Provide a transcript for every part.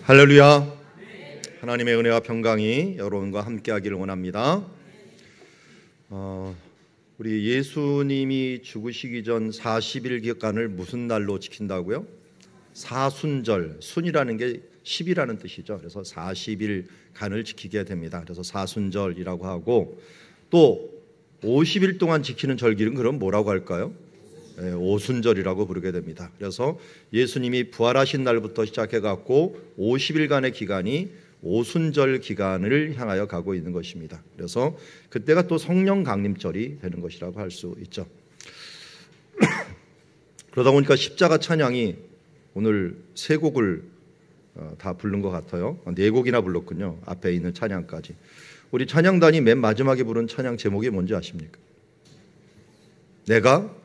할렐루야. 하나님의 은혜와 평강이 여러분과 함께하기를 원합니다. 우리 예수님이 죽으시기 전 40일간을 무슨 날로 지킨다고요? 사순절, 순이라는 게 10이라는 뜻이죠. 그래서 40일간을 지키게 됩니다. 그래서 사순절이라고 하고, 또 50일 동안 지키는 절기는 그럼 뭐라고 할까요? 오순절이라고 부르게 됩니다. 그래서 예수님이 부활하신 날부터 시작해갖고 50일간의 기간이 오순절 기간을 향하여 가고 있는 것입니다. 그래서 그때가 또 성령 강림절이 되는 것이라고 할 수 있죠. 그러다 보니까 십자가 찬양이 오늘 세 곡을 다 부른 것 같아요. 네 곡이나 불렀군요. 앞에 있는 찬양까지. 우리 찬양단이 맨 마지막에 부른 찬양 제목이 뭔지 아십니까? 내가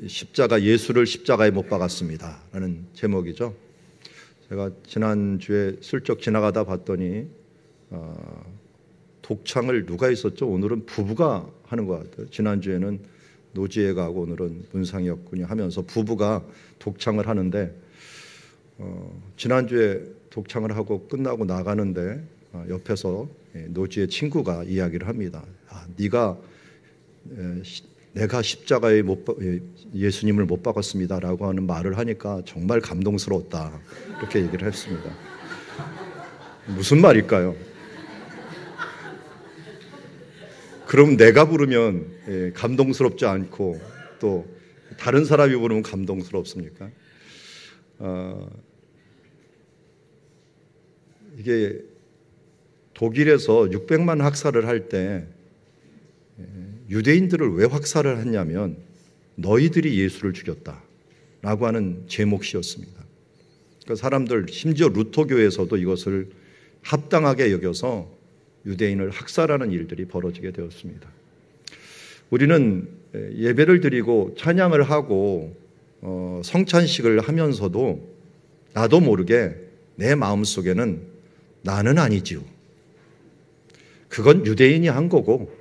십자가, 예수를 십자가에 못 박았습니다 라는 제목이죠. 제가 지난주에 슬쩍 지나가다 봤더니 독창을 누가 했었죠? 오늘은 부부가 하는 것 같아요. 지난주에는 노지혜가 하고 오늘은 문상혁 군이 하면서 부부가 독창을 하는데, 지난주에 독창을 하고 끝나고 나가는데 옆에서 노지혜 친구가 이야기를 합니다. 내가 십자가에 예수님을 못 박았습니다 라고 하는 말을 하니까 정말 감동스러웠다, 이렇게 얘기를 했습니다. 무슨 말일까요? 그럼 내가 부르면 감동스럽지 않고 또 다른 사람이 부르면 감동스럽습니까? 이게 독일에서 600만 학살을 할 때 유대인들을 왜 학살을 했냐면 너희들이 예수를 죽였다라고 하는 제목이었습니다. 그러니까 사람들, 심지어 루터교에서도 이것을 합당하게 여겨서 유대인을 학살하는 일들이 벌어지게 되었습니다. 우리는 예배를 드리고 찬양을 하고 성찬식을 하면서도 나도 모르게 내 마음속에는 나는 아니지요, 그건 유대인이 한 거고,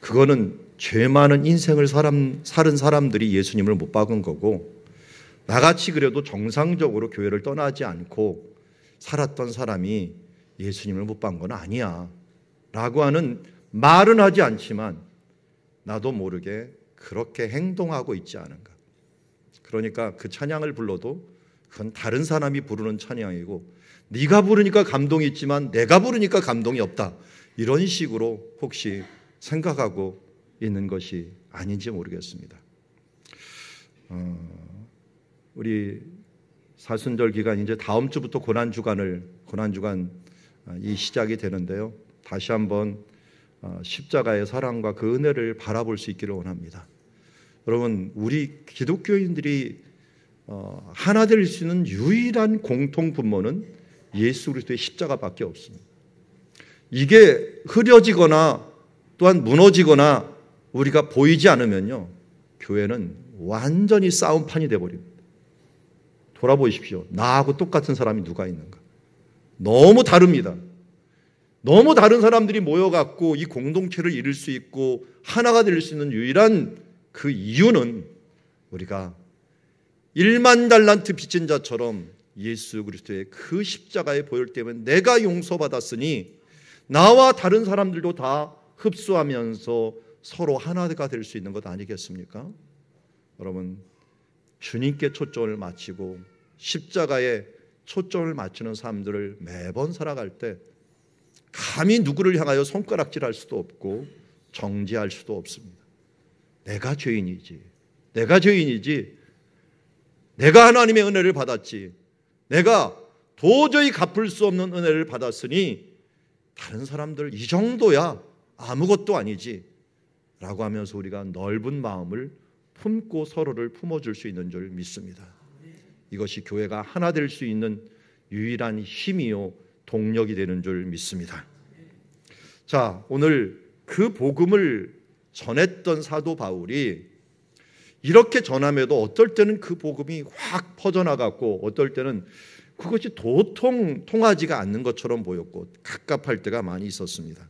그거는 죄 많은 인생을 사는 사람들이 예수님을 못 박은 거고, 나같이 그래도 정상적으로 교회를 떠나지 않고 살았던 사람이 예수님을 못 박은 건 아니야 라고 하는 말은 하지 않지만 나도 모르게 그렇게 행동하고 있지 않은가. 그러니까 그 찬양을 불러도 그건 다른 사람이 부르는 찬양이고, 네가 부르니까 감동이 있지만 내가 부르니까 감동이 없다, 이런 식으로 혹시 생각하고 있는 것이 아닌지 모르겠습니다. 우리 사순절 기간, 이제 다음 주부터 고난주간 이 시작이 되는데요. 다시 한번 십자가의 사랑과 그 은혜를 바라볼 수 있기를 원합니다. 여러분, 우리 기독교인들이 하나 될 수 있는 유일한 공통 분모는 예수 그리스도의 십자가밖에 없습니다. 이게 흐려지거나 또한 무너지거나 우리가 보이지 않으면요, 교회는 완전히 싸움판이 되어버립니다. 돌아보십시오. 나하고 똑같은 사람이 누가 있는가? 너무 다릅니다. 너무 다른 사람들이 모여갖고 이 공동체를 이룰 수 있고 하나가 될 수 있는 유일한 그 이유는 우리가 1만 달란트 빚진 자처럼 예수 그리스도의 그 십자가의 보혈 때문에 내가 용서받았으니 나와 다른 사람들도 다 흡수하면서 서로 하나가 될 수 있는 것 아니겠습니까? 여러분, 주님께 초점을 맞추고 십자가에 초점을 맞추는 사람들을 매번 살아갈 때 감히 누구를 향하여 손가락질할 수도 없고 정죄할 수도 없습니다. 내가 죄인이지, 내가 하나님의 은혜를 받았지, 내가 도저히 갚을 수 없는 은혜를 받았으니 다른 사람들 이 정도야 아무것도 아니지 라고 하면서 우리가 넓은 마음을 품고 서로를 품어줄 수 있는 줄 믿습니다. 이것이 교회가 하나 될 수 있는 유일한 힘이요 동력이 되는 줄 믿습니다. 자, 오늘 그 복음을 전했던 사도 바울이 이렇게 전함에도 어떨 때는 그 복음이 확 퍼져나갔고 어떨 때는 그것이 도통 통하지가 않는 것처럼 보였고 갑갑할 때가 많이 있었습니다.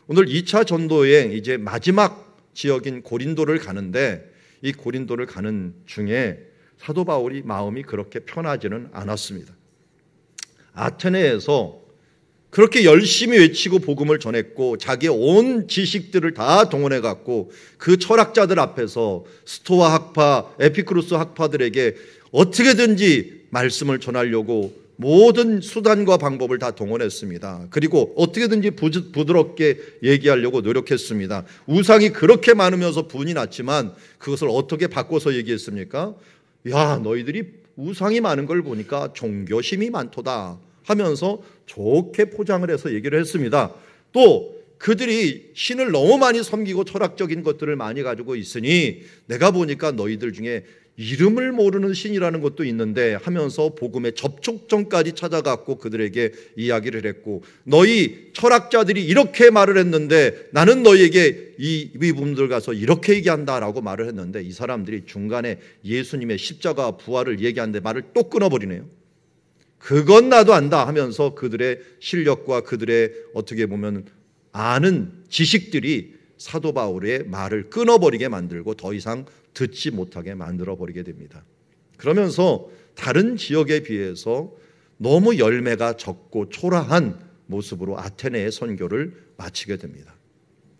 오늘 2차 전도여행 이제 마지막 지역인 고린도를 가는데, 이 고린도를 가는 중에 사도 바울이 마음이 그렇게 편하지는 않았습니다. 아테네에서 그렇게 열심히 외치고 복음을 전했고 자기의 온 지식들을 다 동원해 갖고 그 철학자들 앞에서 스토아 학파, 에피쿠로스 학파들에게 어떻게든지 말씀을 전하려고 모든 수단과 방법을 다 동원했습니다. 그리고 어떻게든지 부드럽게 얘기하려고 노력했습니다. 우상이 그렇게 많으면서 분이 났지만 그것을 어떻게 바꿔서 얘기했습니까? 야, 너희들이 우상이 많은 걸 보니까 종교심이 많도다 하면서 좋게 포장을 해서 얘기를 했습니다. 또 그들이 신을 너무 많이 섬기고 철학적인 것들을 많이 가지고 있으니 내가 보니까 너희들 중에 이름을 모르는 신이라는 것도 있는데 하면서 복음의 접촉점까지 찾아갔고 그들에게 이야기를 했고, 너희 철학자들이 이렇게 말을 했는데 나는 너희에게 이 부분들 가서 이렇게 얘기한다라고 말을 했는데 이 사람들이 중간에 예수님의 십자가 부활을 얘기하는데 말을 또 끊어버리네요. 그건 나도 안다 하면서 그들의 실력과 그들의 어떻게 보면 아는 지식들이 사도 바울의 말을 끊어버리게 만들고 더 이상 듣지 못하게 만들어버리게 됩니다. 그러면서 다른 지역에 비해서 너무 열매가 적고 초라한 모습으로 아테네의 선교를 마치게 됩니다.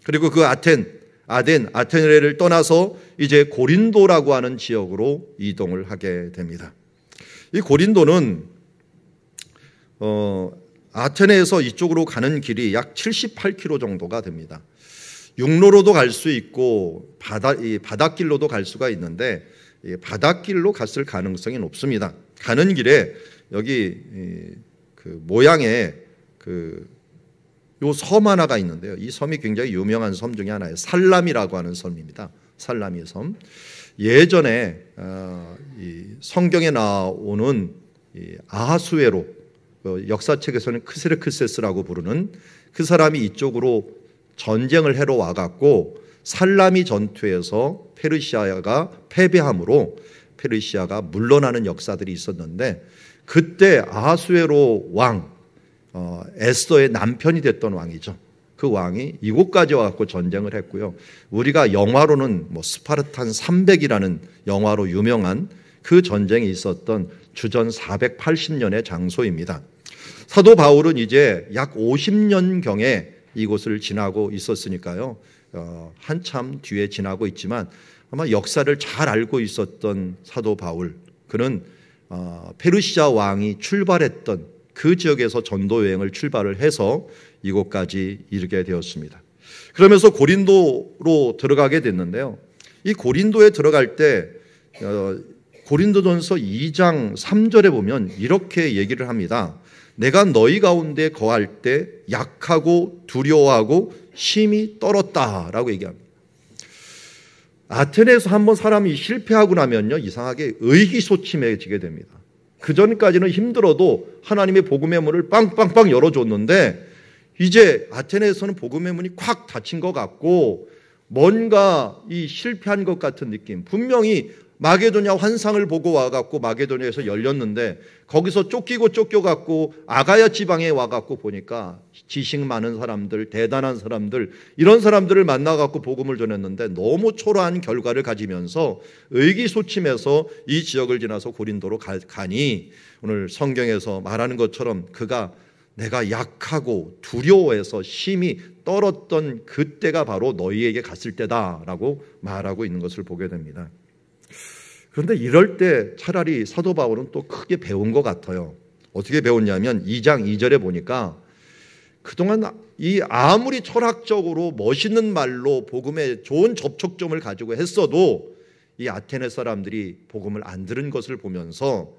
그리고 그 아테네를 떠나서 이제 고린도라고 하는 지역으로 이동을 하게 됩니다. 이 고린도는 아테네에서 이쪽으로 가는 길이 약 78km 정도가 됩니다. 육로로도 갈 수 있고 바닷길로도 갈 수가 있는데 바닷길로 갔을 가능성이 높습니다. 가는 길에 여기 그 모양의 요 섬 하나가 있는데요. 이 섬이 굉장히 유명한 섬 중에 하나예요. 살람이라고 하는 섬입니다. 살람의 섬. 예전에 이 성경에 나오는 이 아하수에로, 역사책에서는 크세르크세스라고 부르는 그 사람이 이쪽으로 전쟁을 해러 와갖고 살라미 전투에서 페르시아가 패배함으로 페르시아가 물러나는 역사들이 있었는데, 그때 아하수에로 왕, 에스더의 남편이 됐던 왕이죠. 그 왕이 이곳까지 와갖고 전쟁을 했고요. 우리가 영화로는 스파르탄 300이라는 영화로 유명한 그 전쟁이 있었던 주전 480년의 장소입니다. 사도 바울은 이제 약 50년경에 이곳을 지나고 있었으니까요. 한참 뒤에 지나고 있지만 아마 역사를 잘 알고 있었던 사도 바울, 그는 페르시아 왕이 출발했던 그 지역에서 전도 여행을 출발을 해서 이곳까지 이르게 되었습니다. 그러면서 고린도로 들어가게 됐는데요. 이 고린도에 들어갈 때 고린도전서 2장 3절에 보면 이렇게 얘기를 합니다. 내가 너희 가운데 거할 때 약하고 두려워하고 심히 떨었다라고 얘기합니다. 아테네에서 한번 사람이 실패하고 나면요, 이상하게 의기소침해지게 됩니다. 그전까지는 힘들어도 하나님의 복음의 문을 빵빵빵 열어줬는데 이제 아테네에서는 복음의 문이 콱 닫힌 것 같고 뭔가 이 실패한 것 같은 느낌. 분명히 마게도냐 환상을 보고 와갖고 마게도냐에서 열렸는데 거기서 쫓겨갖고 아가야 지방에 와갖고 보니까 지식 많은 사람들, 대단한 사람들, 이런 사람들을 만나갖고 복음을 전했는데 너무 초라한 결과를 가지면서 의기소침해서 이 지역을 지나서 고린도로 가니 오늘 성경에서 말하는 것처럼 그가 내가 약하고 두려워해서 심히 떨었던 그때가 바로 너희에게 갔을 때다라고 말하고 있는 것을 보게 됩니다. 그런데 이럴 때 차라리 사도 바울은 또 크게 배운 것 같아요. 어떻게 배웠냐면 2장 2절에 보니까 그동안 이 아무리 철학적으로 멋있는 말로 복음에 좋은 접촉점을 가지고 했어도 이 아테네 사람들이 복음을 안 들은 것을 보면서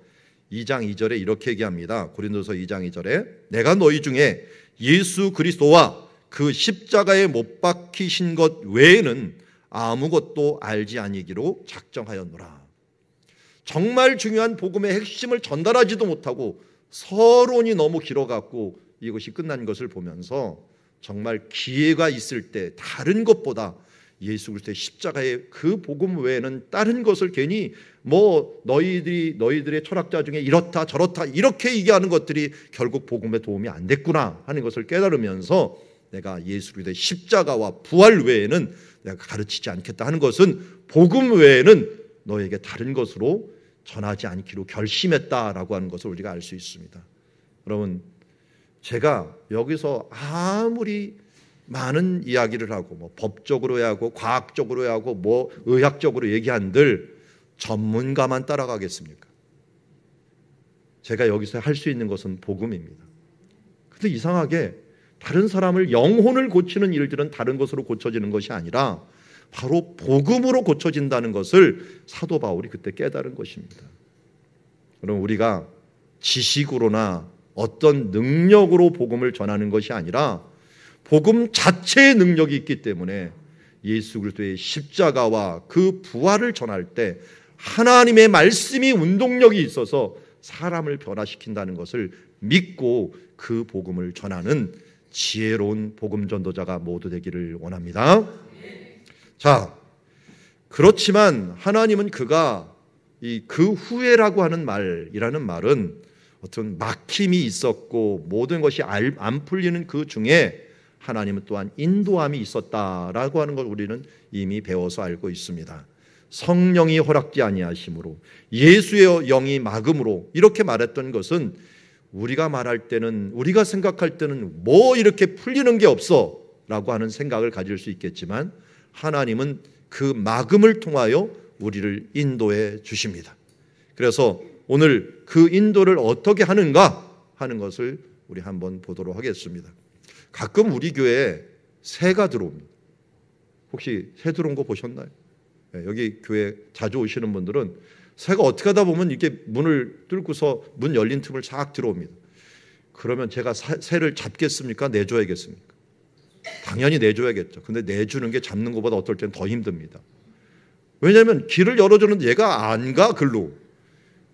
2장 2절에 이렇게 얘기합니다. 고린도서 2장 2절에 내가 너희 중에 예수 그리스도와 그 십자가에 못 박히신 것 외에는 아무것도 알지 아니기로 작정하였노라. 정말 중요한 복음의 핵심을 전달하지도 못하고 서론이 너무 길어갖고 이것이 끝난 것을 보면서 정말 기회가 있을 때 다른 것보다 예수 그리스도의 십자가의 그 복음 외에는 다른 것을 괜히 너희들의 철학자 중에 이렇다 저렇다 이렇게 얘기하는 것들이 결국 복음에 도움이 안 됐구나 하는 것을 깨달으면서 내가 예수 그리스도의 십자가와 부활 외에는 내가 가르치지 않겠다 하는 것은 복음 외에는 너에게 다른 것으로 전하지 않기로 결심했다라고 하는 것을 우리가 알 수 있습니다. 여러분, 제가 여기서 아무리 많은 이야기를 하고 뭐 법적으로 하고 과학적으로 하고 뭐 의학적으로 얘기한들 전문가만 따라가겠습니까? 제가 여기서 할 수 있는 것은 복음입니다. 근데 이상하게 다른 사람을 영혼을 고치는 일들은 다른 것으로 고쳐지는 것이 아니라 바로 복음으로 고쳐진다는 것을 사도 바울이 그때 깨달은 것입니다. 그럼 우리가 지식으로나 어떤 능력으로 복음을 전하는 것이 아니라 복음 자체의 능력이 있기 때문에 예수 그리스도의 십자가와 그 부활을 전할 때 하나님의 말씀이 운동력이 있어서 사람을 변화시킨다는 것을 믿고 그 복음을 전하는 지혜로운 복음 전도자가 모두 되기를 원합니다. 자, 그렇지만 하나님은 그가 그 후에라고 하는 말이라는 말은 어떤 막힘이 있었고 모든 것이 안 풀리는 그 중에 하나님은 또한 인도함이 있었다라고 하는 걸 우리는 이미 배워서 알고 있습니다. 성령이 허락지 아니하심으로 예수의 영이 막음으로 이렇게 말했던 것은 우리가 말할 때는 우리가 생각할 때는 뭐 이렇게 풀리는 게 없어 라고 하는 생각을 가질 수 있겠지만 하나님은 그 막음을 통하여 우리를 인도해 주십니다. 그래서 오늘 그 인도를 어떻게 하는가 하는 것을 우리 한번 보도록 하겠습니다. 가끔 우리 교회에 새가 들어옵니다. 혹시 새 들어온 거 보셨나요? 여기 교회 자주 오시는 분들은 새가 어떻게 하다 보면 이렇게 문을 뚫고서 문 열린 틈을 싹 들어옵니다. 그러면 제가 새를 잡겠습니까? 내줘야겠습니까? 당연히 내줘야겠죠. 근데 내주는 게 잡는 것보다 어떨 때는 더 힘듭니다. 왜냐하면 길을 열어주는데 얘가 안 가 글로.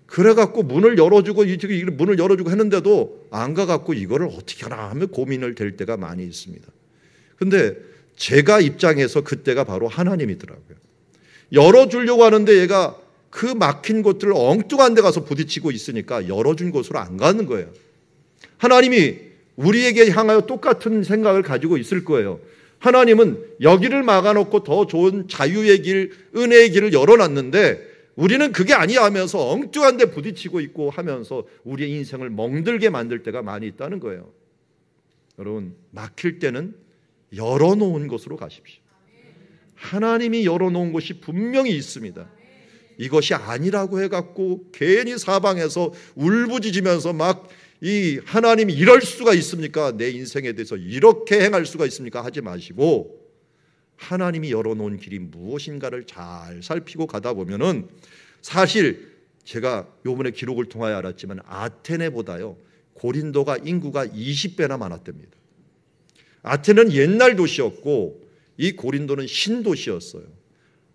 그래갖고 문을 열어주고 문을 열어주고 했는데도 안 가갖고 이거를 어떻게 하나 하면 고민을 될 때가 많이 있습니다. 근데 제가 입장에서 그때가 바로 하나님이더라고요. 열어주려고 하는데 얘가 그 막힌 곳들을 엉뚱한 데 가서 부딪히고 있으니까 열어준 곳으로 안 가는 거예요. 하나님이 우리에게 향하여 똑같은 생각을 가지고 있을 거예요. 하나님은 여기를 막아놓고 더 좋은 자유의 길, 은혜의 길을 열어놨는데 우리는 그게 아니야 하면서 엉뚱한 데 부딪히고 있고 하면서 우리의 인생을 멍들게 만들 때가 많이 있다는 거예요. 여러분, 막힐 때는 열어놓은 곳으로 가십시오. 하나님이 열어놓은 곳이 분명히 있습니다. 이것이 아니라고 해갖고 괜히 사방에서 울부짖으면서 막 이 하나님이 이럴 수가 있습니까? 내 인생에 대해서 이렇게 행할 수가 있습니까? 하지 마시고 하나님이 열어놓은 길이 무엇인가를 잘 살피고 가다 보면은 사실 제가 요번에 기록을 통하여 알았지만 아테네보다요 고린도가 인구가 20배나 많았답니다. 아테네는 옛날 도시였고 이 고린도는 신도시였어요.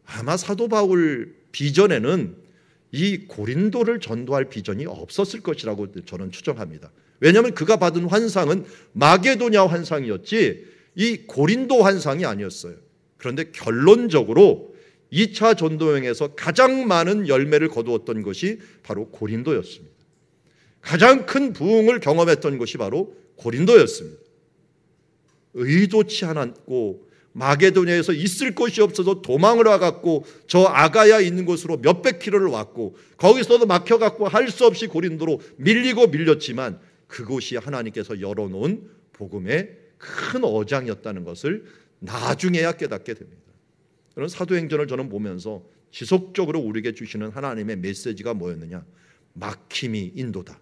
아마 사도 바울 비전에는 이 고린도를 전도할 비전이 없었을 것이라고 저는 추정합니다. 왜냐하면 그가 받은 환상은 마게도냐 환상이었지 이 고린도 환상이 아니었어요. 그런데 결론적으로 2차 전도여행에서 가장 많은 열매를 거두었던 것이 바로 고린도였습니다. 가장 큰 부흥을 경험했던 것이 바로 고린도였습니다. 의도치 않았고 마게도냐에서 있을 곳이 없어서 도망을 와갖고 저 아가야 있는 곳으로 몇백 킬로를 왔고 거기서도 막혀갖고 할 수 없이 고린도로 밀리고 밀렸지만 그곳이 하나님께서 열어놓은 복음의 큰 어장이었다는 것을 나중에야 깨닫게 됩니다. 그런 사도행전을 저는 보면서 지속적으로 우리에게 주시는 하나님의 메시지가 뭐였느냐? 막힘이 인도다.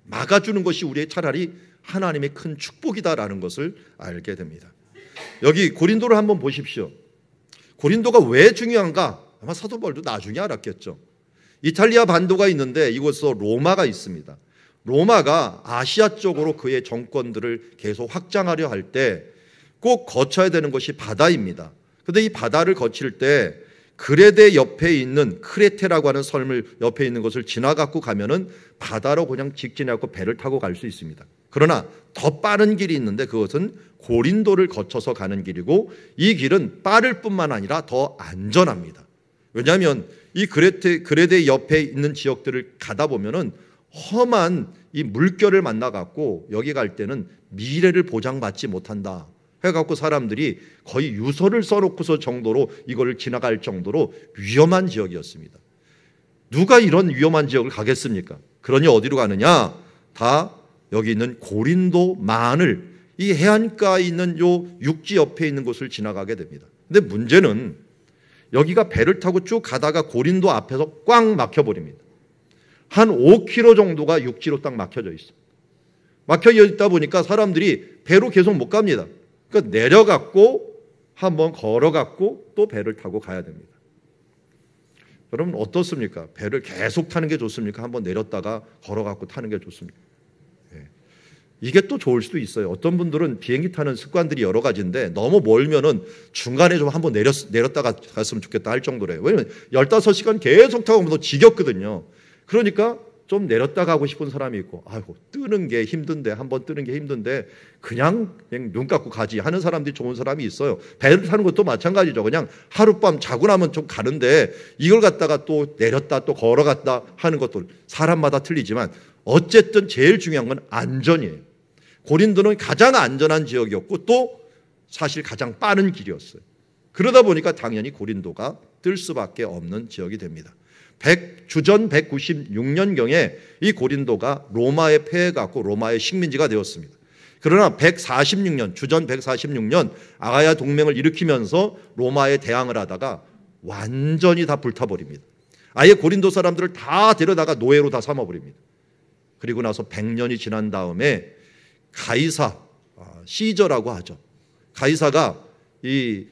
막아주는 것이 우리의 차라리 하나님의 큰 축복이다라는 것을 알게 됩니다. 여기 고린도를 한번 보십시오. 고린도가 왜 중요한가? 아마 사도 바울도 나중에 알았겠죠. 이탈리아 반도가 있는데 이곳에서 로마가 있습니다. 로마가 아시아 쪽으로 그의 정권들을 계속 확장하려 할 때 꼭 거쳐야 되는 것이 바다입니다. 그런데 이 바다를 거칠 때 그레데 옆에 있는 크레테라고 하는 섬을 옆에 있는 것을 지나갖고 가면은 바다로 그냥 직진해갖고 배를 타고 갈 수 있습니다. 그러나 더 빠른 길이 있는데 그것은 고린도를 거쳐서 가는 길이고 이 길은 빠를 뿐만 아니라 더 안전합니다. 왜냐하면 이 그레데 옆에 있는 지역들을 가다 보면은 험한 이 물결을 만나갖고 여기 갈 때는 미래를 보장받지 못한다 해갖고 사람들이 거의 유서를 써놓고서 정도로 이걸 지나갈 정도로 위험한 지역이었습니다. 누가 이런 위험한 지역을 가겠습니까? 그러니 어디로 가느냐? 다 여기 있는 고린도만을, 이 해안가에 있는 요 육지 옆에 있는 곳을 지나가게 됩니다. 근데 문제는 여기가 배를 타고 쭉 가다가 고린도 앞에서 꽉 막혀버립니다. 한 5km 정도가 육지로 딱 막혀져 있어요. 막혀져 있다 보니까 사람들이 배로 계속 못 갑니다. 그러니까 내려갔고 한번 걸어갔고 또 배를 타고 가야 됩니다. 여러분 어떻습니까? 배를 계속 타는 게 좋습니까? 한번 내렸다가 걸어갔고 타는 게 좋습니까? 이게 또 좋을 수도 있어요. 어떤 분들은 비행기 타는 습관들이 여러 가지인데 너무 멀면은 중간에 좀 한번 내렸다가 갔으면 좋겠다 할 정도래요. 왜냐면 15시간 계속 타고 가면 지겹거든요. 그러니까 좀 내렸다 가고 싶은 사람이 있고, 아이고 뜨는 게 힘든데, 한번 뜨는 게 힘든데 그냥 눈 감고 가지 하는 사람들이 좋은 사람이 있어요. 배를 타는 것도 마찬가지죠. 그냥 하룻밤 자고 나면 좀 가는데 이걸 갖다가 또 내렸다 또 걸어갔다 하는 것도 사람마다 틀리지만 어쨌든 제일 중요한 건 안전이에요. 고린도는 가장 안전한 지역이었고 또 사실 가장 빠른 길이었어요. 그러다 보니까 당연히 고린도가 뜰 수밖에 없는 지역이 됩니다. 주전 196년경에 이 고린도가 로마에 패해갖고 로마의 식민지가 되었습니다. 그러나 146년, 주전 146년 아가야 동맹을 일으키면서 로마에 대항을 하다가 완전히 다 불타버립니다. 아예 고린도 사람들을 다 데려다가 노예로 다 삼아버립니다. 그리고 나서 100년이 지난 다음에 가이사, 시저라고 하죠. 가이사가 이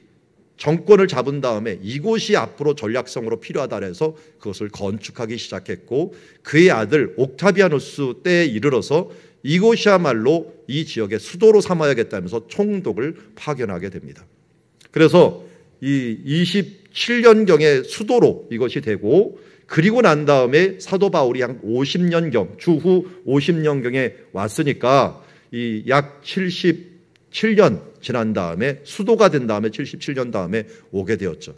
정권을 잡은 다음에 이곳이 앞으로 전략성으로 필요하다 해서 그것을 건축하기 시작했고 그의 아들 옥타비아누스 때에 이르러서 이곳이야말로 이 지역의 수도로 삼아야겠다면서 총독을 파견하게 됩니다. 그래서 이 27년경에 수도로 이것이 되고 그리고 난 다음에 사도 바울이 한 50년경, 주후 50년경에 왔으니까 이 약 77년 지난 다음에 수도가 된 다음에 77년 다음에 오게 되었죠.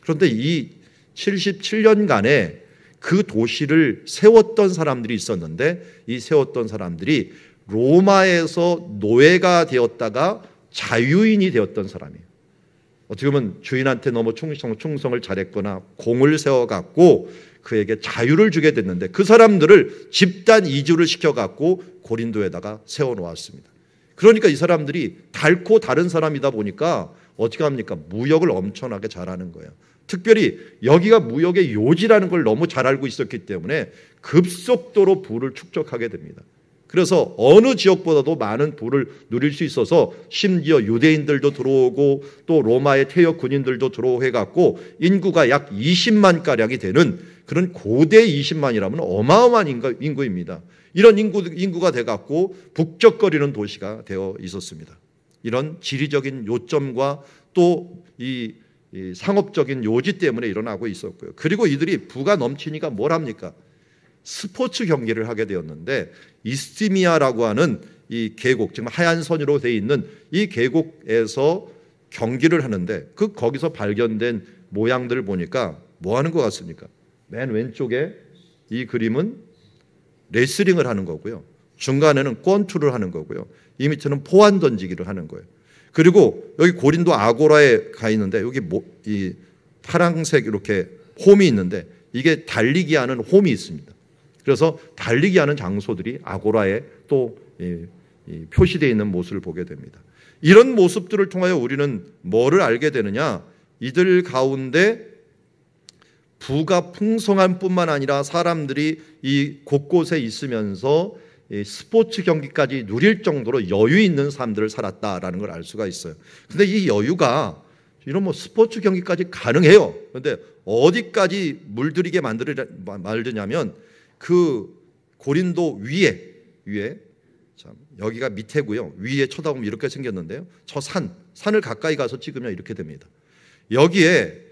그런데 이 77년간에 그 도시를 세웠던 사람들이 있었는데 이 세웠던 사람들이 로마에서 노예가 되었다가 자유인이 되었던 사람이에요. 어떻게 보면 주인한테 너무 충성을 잘했거나 공을 세워갖고 그에게 자유를 주게 됐는데 그 사람들을 집단 이주를 시켜갖고 고린도에다가 세워놓았습니다. 그러니까 이 사람들이 달고 다른 사람이다 보니까 어떻게 합니까? 무역을 엄청나게 잘하는 거예요. 특별히 여기가 무역의 요지라는 걸 너무 잘 알고 있었기 때문에 급속도로 부를 축적하게 됩니다. 그래서 어느 지역보다도 많은 부를 누릴 수 있어서 심지어 유대인들도 들어오고 또 로마의 퇴역 군인들도 들어오고 해갖고 인구가 약 20만가량이 되는 그런 고대 20만이라면 어마어마한 인구입니다. 이런 인구가 돼갖고 북적거리는 도시가 되어 있었습니다. 이런 지리적인 요점과 또 이 상업적인 요지 때문에 일어나고 있었고요. 그리고 이들이 부가 넘치니까 뭘 합니까? 스포츠 경기를 하게 되었는데 이스티미아라고 하는 이 계곡, 지금 하얀 선으로 되어 있는 이 계곡에서 경기를 하는데 거기서 발견된 모양들을 보니까 뭐 하는 것 같습니까? 맨 왼쪽에 이 그림은 레슬링을 하는 거고요. 중간에는 권투를 하는 거고요. 이 밑에는 포환 던지기를 하는 거예요. 그리고 여기 고린도 아고라에 가 있는데 여기 이 파란색 이렇게 홈이 있는데 이게 달리기 하는 홈이 있습니다. 그래서 달리기 하는 장소들이 아고라에 또 표시되어 있는 모습을 보게 됩니다. 이런 모습들을 통하여 우리는 뭐를 알게 되느냐? 이들 가운데 부가 풍성한 뿐만 아니라 사람들이 이 곳곳에 있으면서 스포츠 경기까지 누릴 정도로 여유 있는 삶들을 살았다라는 걸 알 수가 있어요. 근데 이 여유가 이런 스포츠 경기까지 가능해요. 그런데 어디까지 물들이게 만드냐면 그 고린도 위에 참 여기가 밑에고요. 위에 쳐다보면 이렇게 생겼는데요. 저 산을 가까이 가서 찍으면 이렇게 됩니다. 여기에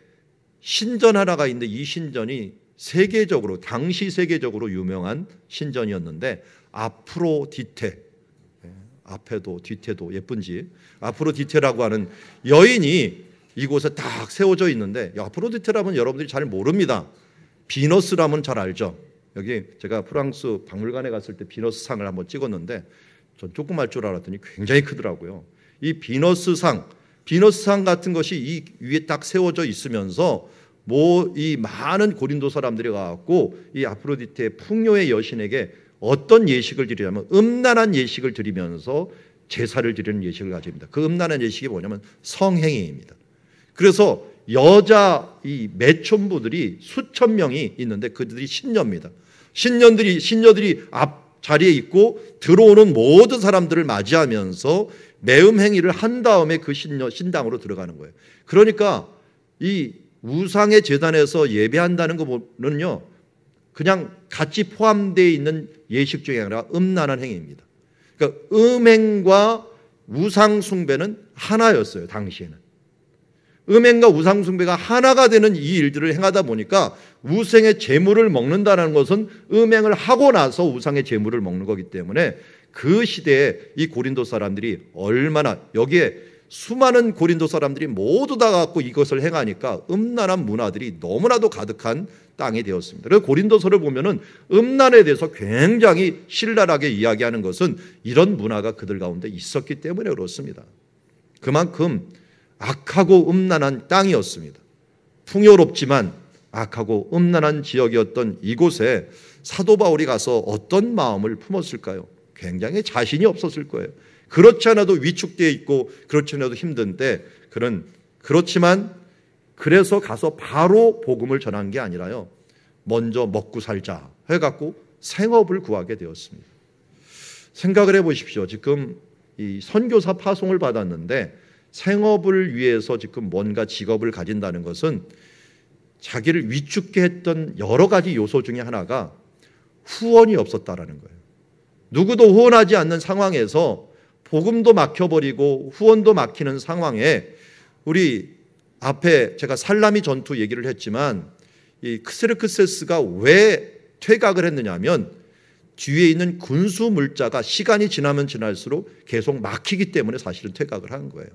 신전 하나가 있는데 이 신전이 당시 세계적으로 유명한 신전이었는데 아프로디테, 앞에도 뒤태도 예쁜지 아프로디테라고 하는 여인이 이곳에 딱 세워져 있는데 아프로디테라면 여러분들이 잘 모릅니다. 비너스라면 잘 알죠. 여기 제가 프랑스 박물관에 갔을 때 비너스 상을 한번 찍었는데 전 조금 할 줄 알았더니 굉장히 크더라고요. 이 비너스 상 같은 것이 이 위에 딱 세워져 있으면서 이 많은 고린도 사람들이 와갖고 이 아프로디테의 풍요의 여신에게 어떤 예식을 드리냐면 음란한 예식을 드리면서 제사를 드리는 예식을 가집니다. 그 음란한 예식이 뭐냐면 성행위입니다. 그래서 여자 이 매춘부들이 수천 명이 있는데 그들이 신녀입니다. 신녀들이 앞 자리에 있고 들어오는 모든 사람들을 맞이하면서 매음 행위를 한 다음에 그 신당으로 들어가는 거예요. 그러니까 이 우상의 제단에서 예배한다는 거는요, 그냥 같이 포함되어 있는 예식 중에 아니라 음란한 행위입니다. 그러니까 음행과 우상 숭배는 하나였어요, 당시에는. 음행과 우상 숭배가 하나가 되는 이 일들을 행하다 보니까 우상의 제물을 먹는다는 것은 음행을 하고 나서 우상의 제물을 먹는 거기 때문에 그 시대에 이 고린도 사람들이 얼마나, 여기에 수많은 고린도 사람들이 모두 다 갖고 이것을 행하니까 음란한 문화들이 너무나도 가득한 땅이 되었습니다. 그래서 고린도서를 보면은 음란에 대해서 굉장히 신랄하게 이야기하는 것은 이런 문화가 그들 가운데 있었기 때문에 그렇습니다. 그만큼 악하고 음란한 땅이었습니다. 풍요롭지만 악하고 음란한 지역이었던 이곳에 사도 바울이 가서 어떤 마음을 품었을까요? 굉장히 자신이 없었을 거예요. 그렇지 않아도 위축되어 있고 그렇지 않아도 힘든데 그렇지만 그래서 가서 바로 복음을 전한 게 아니라요, 먼저 먹고 살자 해갖고 생업을 구하게 되었습니다. 생각을 해보십시오. 지금 이 선교사 파송을 받았는데 생업을 위해서 지금 뭔가 직업을 가진다는 것은 자기를 위축게 했던 여러 가지 요소 중에 하나가 후원이 없었다라는 거예요. 누구도 후원하지 않는 상황에서 복음도 막혀버리고 후원도 막히는 상황에, 우리 앞에 제가 살라미 전투 얘기를 했지만 이 크세르크세스가 왜 퇴각을 했느냐면 뒤에 있는 군수 물자가 시간이 지나면 지날수록 계속 막히기 때문에 사실은 퇴각을 한 거예요.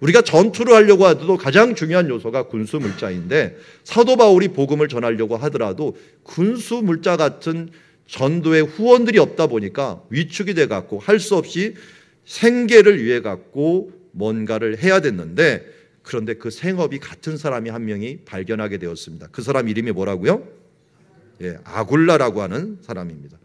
우리가 전투를 하려고 하도 가장 중요한 요소가 군수 물자인데 사도 바울이 복음을 전하려고 하더라도 군수 물자 같은 전도에 후원들이 없다 보니까 위축이 돼 갖고 할 수 없이 생계를 위해 갖고 뭔가를 해야 됐는데, 그런데 그 생업이 같은 사람이 한 명이 발견하게 되었습니다. 그 사람 이름이 뭐라고요? 아굴라라고 하는 사람입니다.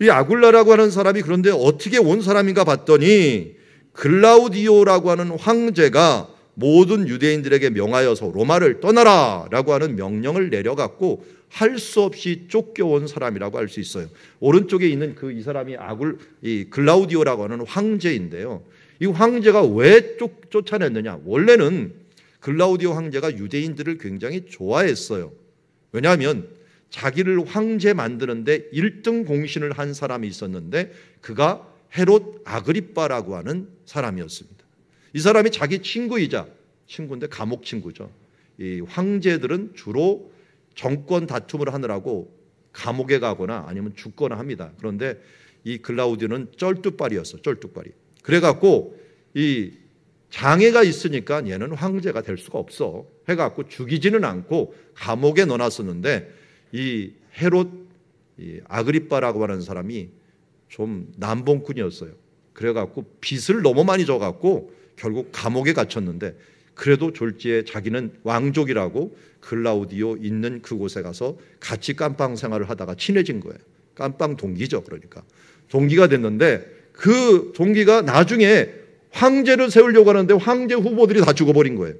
이 아굴라라고 하는 사람이 그런데 어떻게 온 사람인가 봤더니 글라우디오라고 하는 황제가 모든 유대인들에게 명하여서 로마를 떠나라 라고 하는 명령을 내려갖고 할 수 없이 쫓겨온 사람이라고 할 수 있어요. 오른쪽에 있는 이 사람이 이 글라우디오라고 하는 황제인데요. 이 황제가 왜 쫓아냈느냐? 원래는 글라우디오 황제가 유대인들을 굉장히 좋아했어요. 왜냐하면 자기를 황제 만드는데 1등 공신을 한 사람이 있었는데 그가 헤롯 아그리빠라고 하는 사람이었습니다. 이 사람이 자기 친구인데 감옥 친구죠. 이 황제들은 주로 정권 다툼을 하느라고 감옥에 가거나 아니면 죽거나 합니다. 그런데 이 글라우디오는 쩔뚝발이었어, 쩔뚝발이. 그래갖고 이 장애가 있으니까 얘는 황제가 될 수가 없어 해갖고 죽이지는 않고 감옥에 넣어놨었는데, 이 헤롯 아그리빠라고 하는 사람이 좀 남봉꾼이었어요. 그래갖고 빚을 너무 많이 져갖고 결국 감옥에 갇혔는데, 그래도 졸지에 자기는 왕족이라고 글라우디오 있는 그곳에 가서 같이 깜빵 생활을 하다가 친해진 거예요. 깜빵 동기죠. 그러니까 동기가 됐는데 그 동기가 나중에 황제를 세우려고 하는데 황제 후보들이 다 죽어버린 거예요.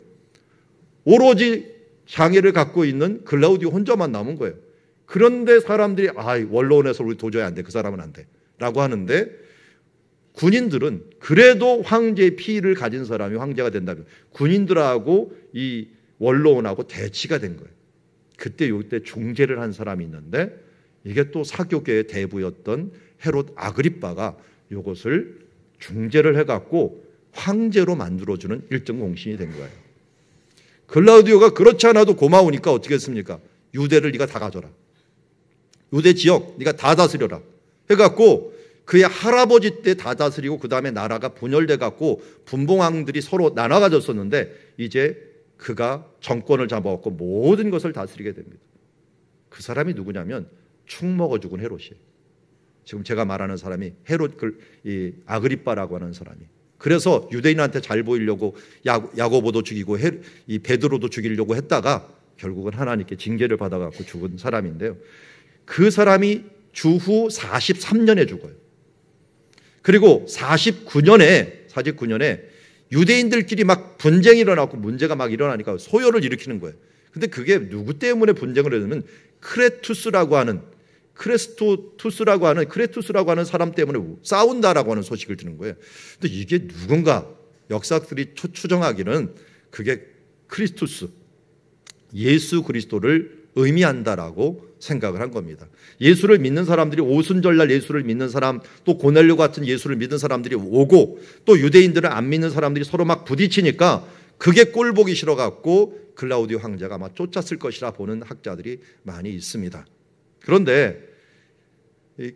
오로지 장애를 갖고 있는 글라우디오 혼자만 남은 거예요. 그런데 사람들이 원로원에서 우리 도저히 안 돼, 그 사람은 안 돼 라고 하는데, 군인들은 그래도 황제의 피를 가진 사람이 황제가 된다면 군인들하고 이 원로원하고 대치가 된 거예요. 이때 중재를 한 사람이 있는데, 이게 또 사교계의 대부였던 헤롯 아그리빠가 이것을 중재를 해갖고 황제로 만들어주는 1등 공신이 된 거예요. 글라우디오가 그렇지 않아도 고마우니까 어떻게 했습니까? 유대를 네가 다 가져라, 유대 지역 네가 다 다스려라 해갖고 그의 할아버지 때 다 다스리고 그 다음에 나라가 분열돼 갖고 분봉왕들이 서로 나눠가졌었는데 이제 그가 정권을 잡아갖고 모든 것을 다스리게 됩니다. 그 사람이 누구냐면 축 먹어 죽은 헤롯이에요. 지금 제가 말하는 사람이 헤롯 이 아그리빠라고 하는 사람이. 그래서 유대인한테 잘 보이려고 야고보도 죽이고 이 베드로도 죽이려고 했다가 결국은 하나님께 징계를 받아갖고 죽은 사람인데요. 그 사람이 주후 43년에 죽어요. 그리고 49년에 유대인들끼리 막 분쟁이 일어나고 문제가 막 일어나니까 소요를 일으키는 거예요. 근데 그게 누구 때문에 분쟁을 했냐면 크레투스라고 하는 사람 때문에 싸운다라고 하는 소식을 듣는 거예요. 근데 이게 누군가 역사학들이 추정하기는 그게 크리스투스, 예수 그리스도를 의미한다라고 생각을 한 겁니다. 예수를 믿는 사람들이 오순절날 예수를 믿는 사람, 또 고넬료 같은 예수를 믿는 사람들이 오고, 또 유대인들을 안 믿는 사람들이 서로 막 부딪히니까 그게 꼴 보기 싫어갖고 글라우디오 황제가 아마 쫓았을 것이라 보는 학자들이 많이 있습니다. 그런데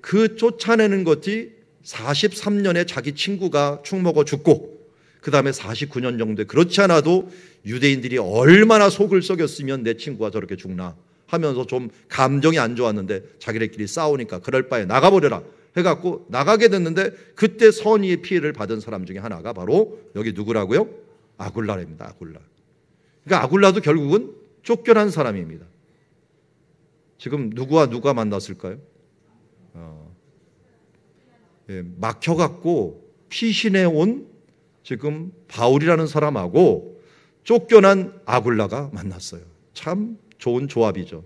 그 쫓아내는 것이 43년에 자기 친구가 축 먹어 죽고, 그 다음에 49년 정도에 그렇지 않아도 유대인들이 얼마나 속을 썩였으면 내 친구가 저렇게 죽나 하면서 좀 감정이 안 좋았는데 자기네끼리 싸우니까 그럴 바에 나가버려라 해갖고 나가게 됐는데, 그때 선의의 피해를 받은 사람 중에 하나가 바로 여기 누구라고요? 아굴라입니다. 아굴라. 그러니까 아굴라도 결국은 쫓겨난 사람입니다. 지금 누가 만났을까요? 막혀갖고 피신해 온 지금 바울이라는 사람하고 쫓겨난 아굴라가 만났어요. 참 좋은 조합이죠.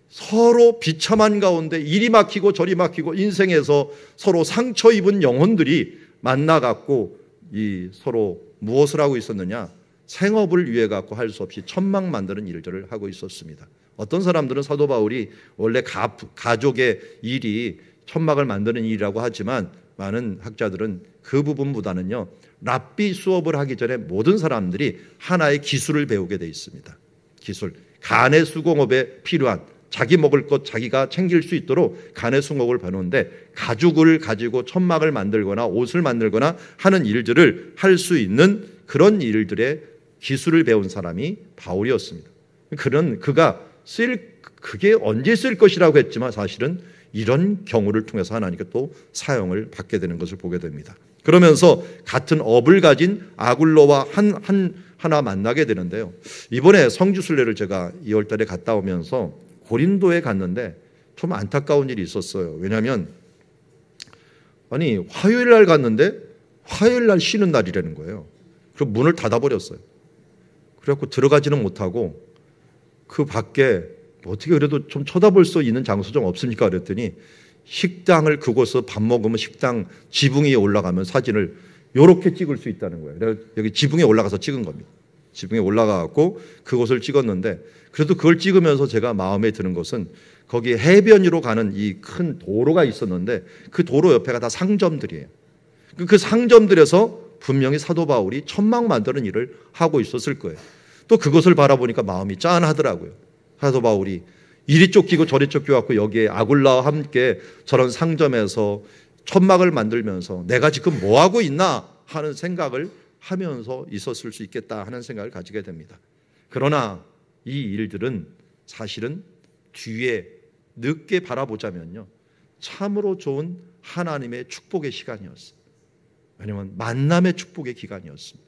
서로 비참한 가운데 이리 막히고 저리 막히고 인생에서 서로 상처 입은 영혼들이 만나갖고 이 서로 무엇을 하고 있었느냐? 생업을 위해 갖고 할 수 없이 천막 만드는 일들을 하고 있었습니다. 어떤 사람들은 사도 바울이 원래 가족의 일이 천막을 만드는 일이라고 하지만, 많은 학자들은 그 부분보다는요, 랍비 수업을 하기 전에 모든 사람들이 하나의 기술을 배우게 돼 있습니다. 기술, 간의 수공업에 필요한 자기 먹을 것 자기가 챙길 수 있도록 간의 수공업을 배우는데, 가죽을 가지고 천막을 만들거나 옷을 만들거나 하는 일들을 할 수 있는 그런 일들의 기술을 배운 사람이 바울이었습니다. 그가 그게 언제 쓸 것이라고 했지만 사실은 이런 경우를 통해서 하나님께 또 사용을 받게 되는 것을 보게 됩니다. 그러면서 같은 업을 가진 아굴로와 하나 만나게 되는데요. 이번에 성주순례를 제가 2월 달에 갔다 오면서 고린도에 갔는데 좀 안타까운 일이 있었어요. 왜냐하면 화요일 날 갔는데 화요일 날 쉬는 날이라는 거예요. 그럼 문을 닫아버렸어요. 그래갖고 들어가지는 못하고 그 밖에 어떻게 그래도 좀 쳐다볼 수 있는 장소 좀 없습니까? 그랬더니 식당을, 그곳에서 밥 먹으면 식당 지붕 위에 올라가면 사진을 이렇게 찍을 수 있다는 거예요. 그래서 여기 지붕에 올라가서 찍은 겁니다. 지붕에 올라가고 그곳을 찍었는데, 그래도 그걸 찍으면서 제가 마음에 드는 것은 거기 해변으로 가는 이 큰 도로가 있었는데 그 도로 옆에가 다 상점들이에요. 그 상점들에서 분명히 사도 바울이 천막 만드는 일을 하고 있었을 거예요. 또 그것을 바라보니까 마음이 짠하더라고요. 사도 바울이 이리 쫓기고 저리 쫓겨갖고 여기에 아굴라와 함께 저런 상점에서 천막을 만들면서 내가 지금 뭐하고 있나 하는 생각을 하면서 있었을 수 있겠다 하는 생각을 가지게 됩니다. 그러나 이 일들은 사실은 뒤에 늦게 바라보자면요, 참으로 좋은 하나님의 축복의 시간이었어요. 왜냐하면 만남의 축복의 기간이었습니다.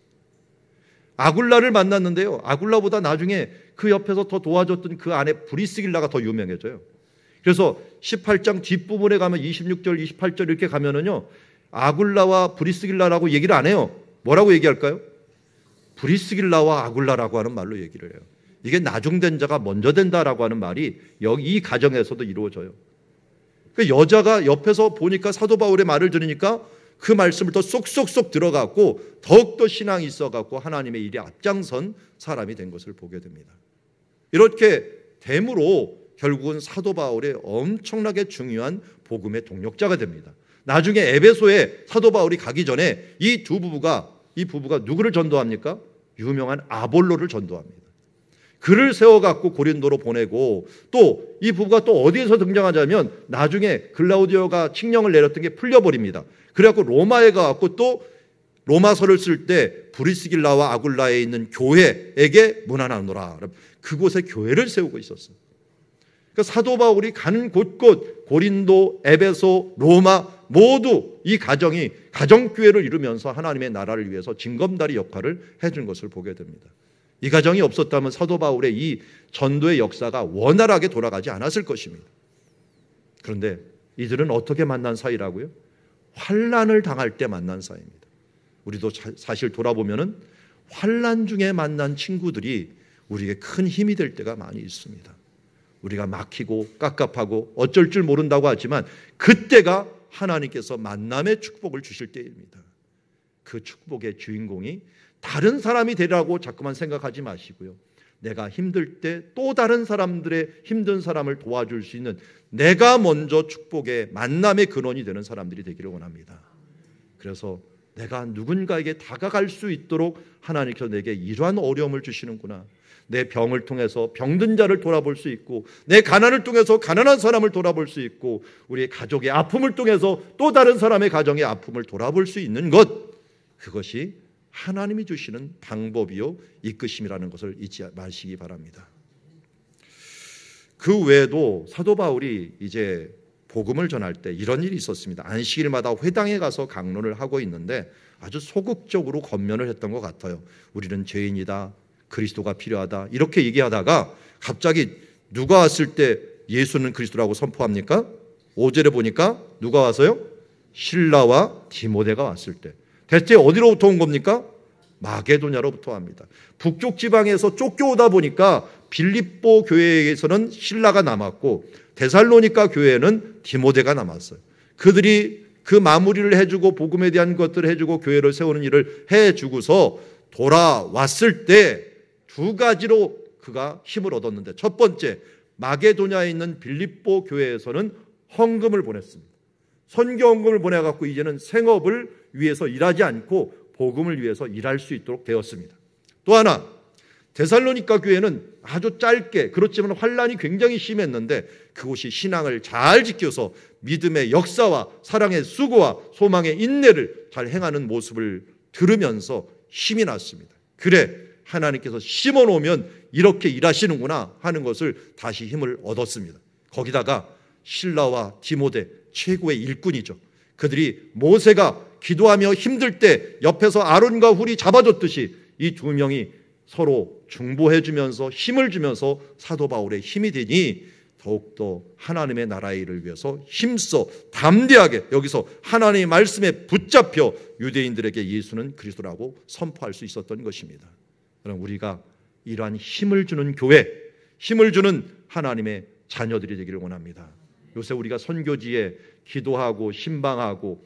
아굴라를 만났는데요, 아굴라보다 나중에 그 옆에서 더 도와줬던 그 아내 브리스길라가 더 유명해져요. 그래서 18장 뒷부분에 가면 26절, 28절 이렇게 가면은요, 아굴라와 브리스길라라고 얘기를 안 해요. 뭐라고 얘기할까요? 브리스길라와 아굴라라고 하는 말로 얘기를 해요. 이게 나중된 자가 먼저 된다라고 하는 말이 여기 이 가정에서도 이루어져요. 그 여자가 옆에서 보니까 사도 바울의 말을 들으니까 그 말씀을 더 쏙쏙쏙 들어갔고 더욱더 신앙이 있어갖고 하나님의 일에 앞장선 사람이 된 것을 보게 됩니다. 이렇게 됨으로 결국은 사도 바울의 엄청나게 중요한 복음의 동력자가 됩니다. 나중에 에베소에 사도 바울이 가기 전에 이 부부가 누구를 전도합니까? 유명한 아볼로를 전도합니다. 그를 세워갖고 고린도로 보내고, 또 이 부부가 또 어디에서 등장하자면 나중에 글라우디오가 칙령을 내렸던 게 풀려버립니다. 그래갖고 로마에 가갖고 또 로마서를 쓸 때 브리스길라와 아굴라에 있는 교회에게 문안하노라, 그곳에 교회를 세우고 있었어요. 그러니까 사도 바울이 가는 곳곳 고린도, 에베소, 로마 모두 이 가정이 가정교회를 이루면서 하나님의 나라를 위해서 징검다리 역할을 해준 것을 보게 됩니다. 이 가정이 없었다면 사도 바울의 이 전도의 역사가 원활하게 돌아가지 않았을 것입니다. 그런데 이들은 어떻게 만난 사이라고요? 환난을 당할 때 만난 사이입니다. 우리도 사실 돌아보면은 환난 중에 만난 친구들이 우리에게 큰 힘이 될 때가 많이 있습니다. 우리가 막히고 깝깝하고 어쩔 줄 모른다고 하지만 그때가 하나님께서 만남의 축복을 주실 때입니다. 그 축복의 주인공이 다른 사람이 되라고 자꾸만 생각하지 마시고요. 내가 힘들 때 또 다른 사람들의 힘든 사람을 도와줄 수 있는 내가 먼저 축복의 만남의 근원이 되는 사람들이 되기를 원합니다. 그래서 내가 누군가에게 다가갈 수 있도록 하나님께서 내게 이러한 어려움을 주시는구나. 내 병을 통해서 병든 자를 돌아볼 수 있고, 내 가난을 통해서 가난한 사람을 돌아볼 수 있고, 우리 가족의 아픔을 통해서 또 다른 사람의 가정의 아픔을 돌아볼 수 있는 것, 그것이 하나님이 주시는 방법이요 이끄심이라는 것을 잊지 마시기 바랍니다. 그 외에도 사도 바울이 이제 복음을 전할 때 이런 일이 있었습니다. 안식일마다 회당에 가서 강론을 하고 있는데 아주 소극적으로 권면을 했던 것 같아요. 우리는 죄인이다, 그리스도가 필요하다, 이렇게 얘기하다가 갑자기 누가 왔을 때 예수는 그리스도라고 선포합니까? 5절에 보니까 누가 와서요? 실라와 디모데가 왔을 때. 대체 어디로부터 온 겁니까? 마게도냐로부터 합니다. 북쪽 지방에서 쫓겨오다 보니까 빌립보 교회에서는 실라가 남았고 데살로니가 교회에는 디모데가 남았어요. 그들이 그 마무리를 해주고 복음에 대한 것들을 해주고 교회를 세우는 일을 해주고서 돌아왔을 때 두 가지로 그가 힘을 얻었는데, 첫 번째, 마게도냐에 있는 빌립보 교회에서는 헌금을 보냈습니다. 선교 헌금을 보내갖고 이제는 생업을 위해서 일하지 않고 복음을 위해서 일할 수 있도록 되었습니다. 또 하나, 데살로니가 교회는 아주 짧게, 그렇지만 환난이 굉장히 심했는데 그곳이 신앙을 잘 지켜서 믿음의 역사와 사랑의 수고와 소망의 인내를 잘 행하는 모습을 들으면서 힘이 났습니다. 그래, 하나님께서 심어놓으면 이렇게 일하시는구나 하는 것을 다시 힘을 얻었습니다. 거기다가 실라와 디모데, 최고의 일꾼이죠. 그들이 모세가 기도하며 힘들 때 옆에서 아론과 훌이 잡아줬듯이 이 두 명이 서로 중보해 주면서 힘을 주면서 사도 바울의 힘이 되니 더욱더 하나님의 나라의 일을 위해서 힘써 담대하게 여기서 하나님의 말씀에 붙잡혀 유대인들에게 예수는 그리스도라고 선포할 수 있었던 것입니다. 그럼 우리가 이러한 힘을 주는 교회, 힘을 주는 하나님의 자녀들이 되기를 원합니다. 요새 우리가 선교지에 기도하고 신방하고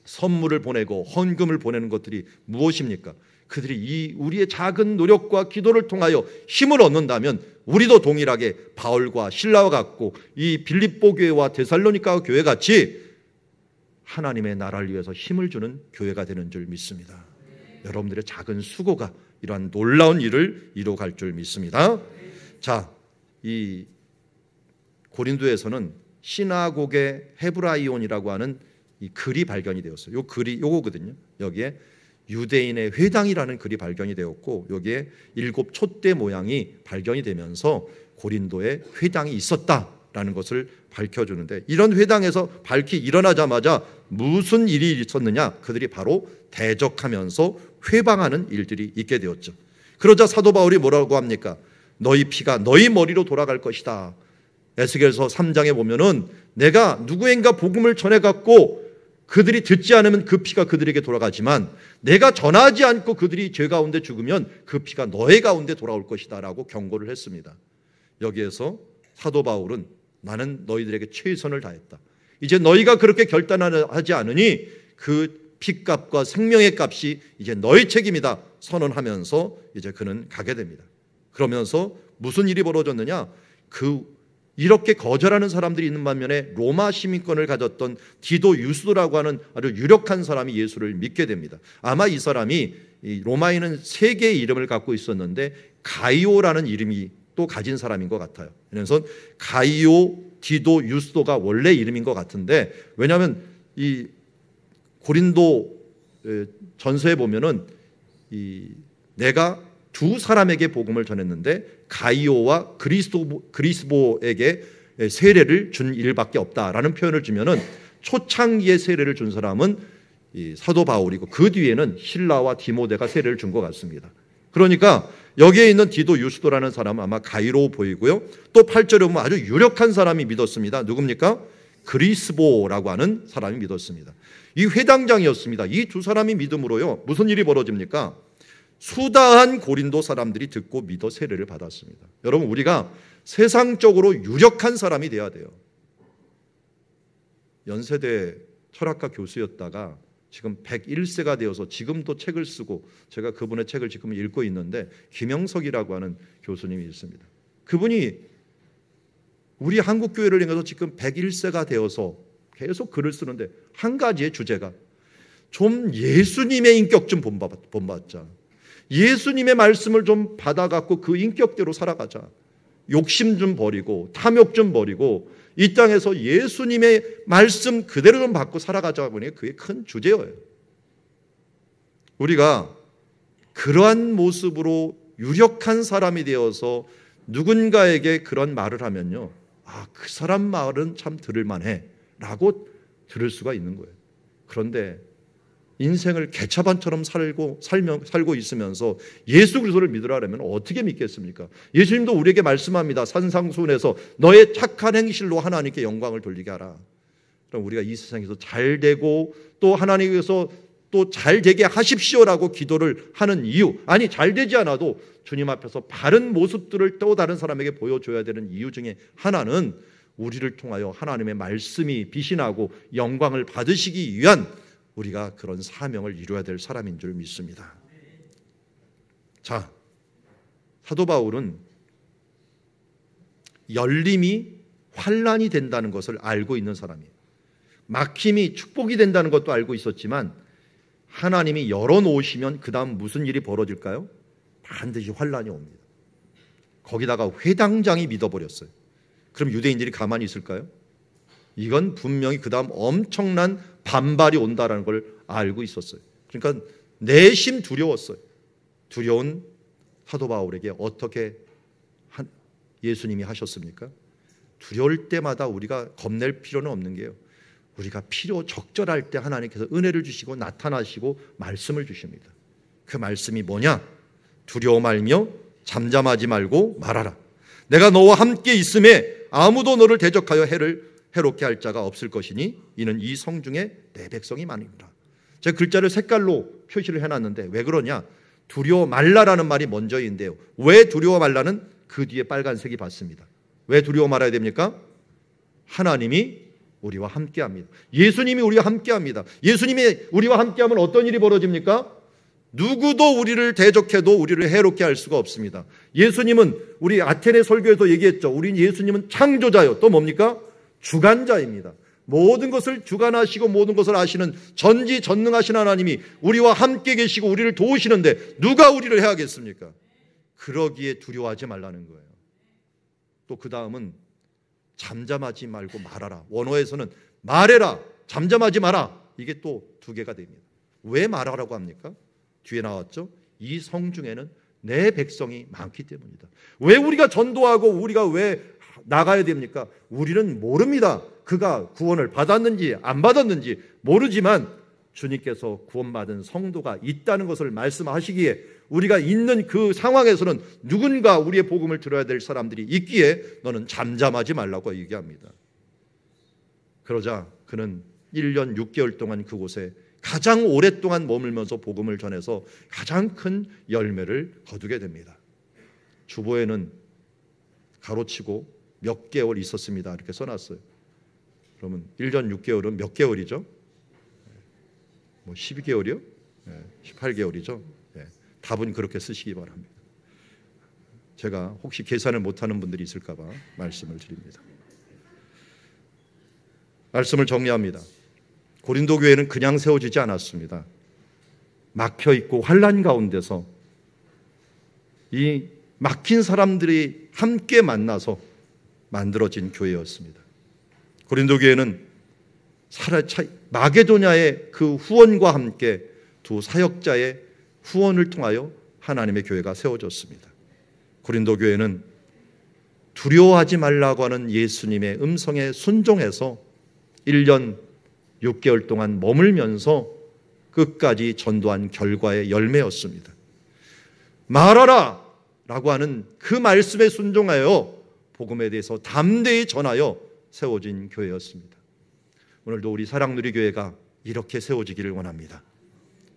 선물을 보내고 헌금을 보내는 것들이 무엇입니까? 그들이 우리의 작은 노력과 기도를 통하여 힘을 얻는다면 우리도 동일하게 바울과 실라와 같고 이 빌립보 교회와 데살로니가 교회 같이 하나님의 나라를 위해서 힘을 주는 교회가 되는 줄 믿습니다. 여러분들의 작은 수고가 이러한 놀라운 일을 이루어갈 줄 믿습니다. 자, 이 고린도에서는 시나고게 헤브라이온이라고 하는 이 글이 발견이 되었어요. 이 글이 요거거든요. 여기에 유대인의 회당이라는 글이 발견이 되었고 여기에 7 촛대 모양이 발견이 되면서 고린도에 회당이 있었다라는 것을 밝혀주는데, 이런 회당에서 밝히 일어나자마자 무슨 일이 있었느냐? 그들이 바로 대적하면서 회방하는 일들이 있게 되었죠. 그러자 사도 바울이 뭐라고 합니까? 너희 피가 너희 머리로 돌아갈 것이다. 에스겔서 3장에 보면은 내가 누구인가 복음을 전해갖고 그들이 듣지 않으면 그 피가 그들에게 돌아가지만 내가 전하지 않고 그들이 죄 가운데 죽으면 그 피가 너희 가운데 돌아올 것이다 라고 경고를 했습니다. 여기에서 사도 바울은 나는 너희들에게 최선을 다했다. 이제 너희가 그렇게 결단하지 않으니 그 피값과 생명의 값이 이제 너희 책임이다 선언하면서 이제 그는 가게 됩니다. 그러면서 무슨 일이 벌어졌느냐? 이렇게 거절하는 사람들이 있는 반면에 로마 시민권을 가졌던 디도 유스도라고 하는 아주 유력한 사람이 예수를 믿게 됩니다. 아마 이 사람이 로마에는 3개의 이름을 갖고 있었는데 가이오라는 이름이 또 가진 사람인 것 같아요. 그래서 가이오, 디도, 유스도가 원래 이름인 것 같은데, 왜냐하면 이 고린도 전서에 보면은 내가 두 사람에게 복음을 전했는데 가이오와 그리스보에게 세례를 준 일밖에 없다라는 표현을 주면은 초창기에 세례를 준 사람은 이 사도 바울이고 그 뒤에는 실라와 디모데가 세례를 준 것 같습니다. 그러니까 여기에 있는 디도 유스도라는 사람은 아마 가이로 보이고요. 또 8절에 보면 아주 유력한 사람이 믿었습니다. 누굽니까? 그리스보라고 하는 사람이 믿었습니다. 이 회당장이었습니다. 이 두 사람이 믿음으로요, 무슨 일이 벌어집니까? 수다한 고린도 사람들이 듣고 믿어 세례를 받았습니다. 여러분, 우리가 세상적으로 유력한 사람이 돼야 돼요. 연세대 철학과 교수였다가 지금 101세가 되어서 지금도 책을 쓰고, 제가 그분의 책을 지금 읽고 있는데, 김영석이라고 하는 교수님이 있습니다. 그분이 우리 한국교회를 향해서 지금 101세가 되어서 계속 글을 쓰는데, 한 가지의 주제가 좀 예수님의 인격 좀 본받자, 예수님의 말씀을 좀 받아갖고 그 인격대로 살아가자, 욕심 좀 버리고 탐욕 좀 버리고 이 땅에서 예수님의 말씀 그대로 좀 받고 살아가자 보니 그게 큰 주제예요. 우리가 그러한 모습으로 유력한 사람이 되어서 누군가에게 그런 말을 하면요, 아, 그 사람 말은 참 들을만해 라고 들을 수가 있는 거예요. 그런데 인생을 개차반처럼 살고 있으면서 예수 그리스도를 믿으라면 어떻게 믿겠습니까? 예수님도 우리에게 말씀합니다. 산상수훈에서 너의 착한 행실로 하나님께 영광을 돌리게 하라. 그럼 우리가 이 세상에서 잘 되고 또 하나님께서 또 잘 되게 하십시오라고 기도를 하는 이유, 아니 잘 되지 않아도 주님 앞에서 바른 모습들을 또 다른 사람에게 보여줘야 되는 이유 중에 하나는 우리를 통하여 하나님의 말씀이 빛이 나고 영광을 받으시기 위한 우리가 그런 사명을 이루어야 될 사람인 줄 믿습니다. 자, 사도 바울은 열림이 환난이 된다는 것을 알고 있는 사람이에요. 막힘이 축복이 된다는 것도 알고 있었지만 하나님이 열어놓으시면 그 다음 무슨 일이 벌어질까요? 반드시 환난이 옵니다. 거기다가 회당장이 믿어버렸어요. 그럼 유대인들이 가만히 있을까요? 이건 분명히 그 다음 엄청난 반발이 온다는 걸 알고 있었어요. 그러니까 내심 두려웠어요. 두려운 사도 바울에게 어떻게 예수님이 하셨습니까? 두려울 때마다 우리가 겁낼 필요는 없는 게요, 우리가 필요 적절할 때 하나님께서 은혜를 주시고 나타나시고 말씀을 주십니다. 그 말씀이 뭐냐? 두려워 말며 잠잠하지 말고 말하라. 내가 너와 함께 있음에 아무도 너를 대적하여 해롭게 할 자가 없을 것이니 이는 이 성중에 내 백성이 많으니라. 제가 글자를 색깔로 표시를 해놨는데 왜 그러냐? 두려워 말라라는 말이 먼저인데요, 왜 두려워 말라는 그 뒤에 빨간색이 받습니다. 왜 두려워 말아야 됩니까? 하나님이 우리와 함께합니다. 예수님이 우리와 함께합니다. 예수님이 우리와 함께하면 어떤 일이 벌어집니까? 누구도 우리를 대적해도 우리를 해롭게 할 수가 없습니다. 예수님은 우리 아테네 설교에서 얘기했죠. 우리 예수님은 창조자요, 또 뭡니까? 주관자입니다. 모든 것을 주관하시고 모든 것을 아시는 전지전능하신 하나님이 우리와 함께 계시고 우리를 도우시는데 누가 우리를 해야겠습니까? 그러기에 두려워하지 말라는 거예요. 또 그 다음은 잠잠하지 말고 말하라. 원어에서는 말해라, 잠잠하지 마라. 이게 또 두 개가 됩니다. 왜 말하라고 합니까? 뒤에 나왔죠. 이 성중에는 내 백성이 많기 때문이다. 왜 우리가 전도하고 우리가 왜 나가야 됩니까? 우리는 모릅니다. 그가 구원을 받았는지 안 받았는지 모르지만 주님께서 구원받은 성도가 있다는 것을 말씀하시기에 우리가 있는 그 상황에서는 누군가 우리의 복음을 들어야 될 사람들이 있기에 너는 잠잠하지 말라고 얘기합니다. 그러자 그는 1년 6개월 동안 그곳에 가장 오랫동안 머물면서 복음을 전해서 가장 큰 열매를 거두게 됩니다. 주보에는 가로치고 몇 개월 있었습니다 이렇게 써놨어요. 그러면 1년 6개월은 몇 개월이죠? 12개월이요? 18개월이죠? 답은 그렇게 쓰시기 바랍니다. 제가 혹시 계산을 못하는 분들이 있을까 봐 말씀을 드립니다. 말씀을 정리합니다. 고린도 교회는 그냥 세워지지 않았습니다. 막혀있고 환난 가운데서 이 막힌 사람들이 함께 만나서 만들어진 교회였습니다. 고린도 교회는 마게도냐의 그 후원과 함께 두 사역자의 후원을 통하여 하나님의 교회가 세워졌습니다. 고린도 교회는 두려워하지 말라고 하는 예수님의 음성에 순종해서 1년 6개월 동안 머물면서 끝까지 전도한 결과의 열매였습니다. 말하라 라고 하는 그 말씀에 순종하여 복음에 대해서 담대히 전하여 세워진 교회였습니다. 오늘도 우리 사랑누리교회가 이렇게 세워지기를 원합니다.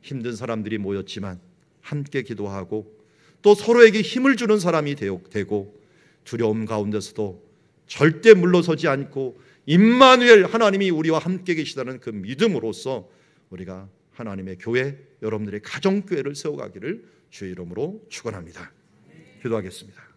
힘든 사람들이 모였지만 함께 기도하고 또 서로에게 힘을 주는 사람이 되고 두려움 가운데서도 절대 물러서지 않고 임마누엘 하나님이 우리와 함께 계시다는 그 믿음으로써 우리가 하나님의 교회, 여러분들의 가정교회를 세워가기를 주의 이름으로 축원합니다. 기도하겠습니다.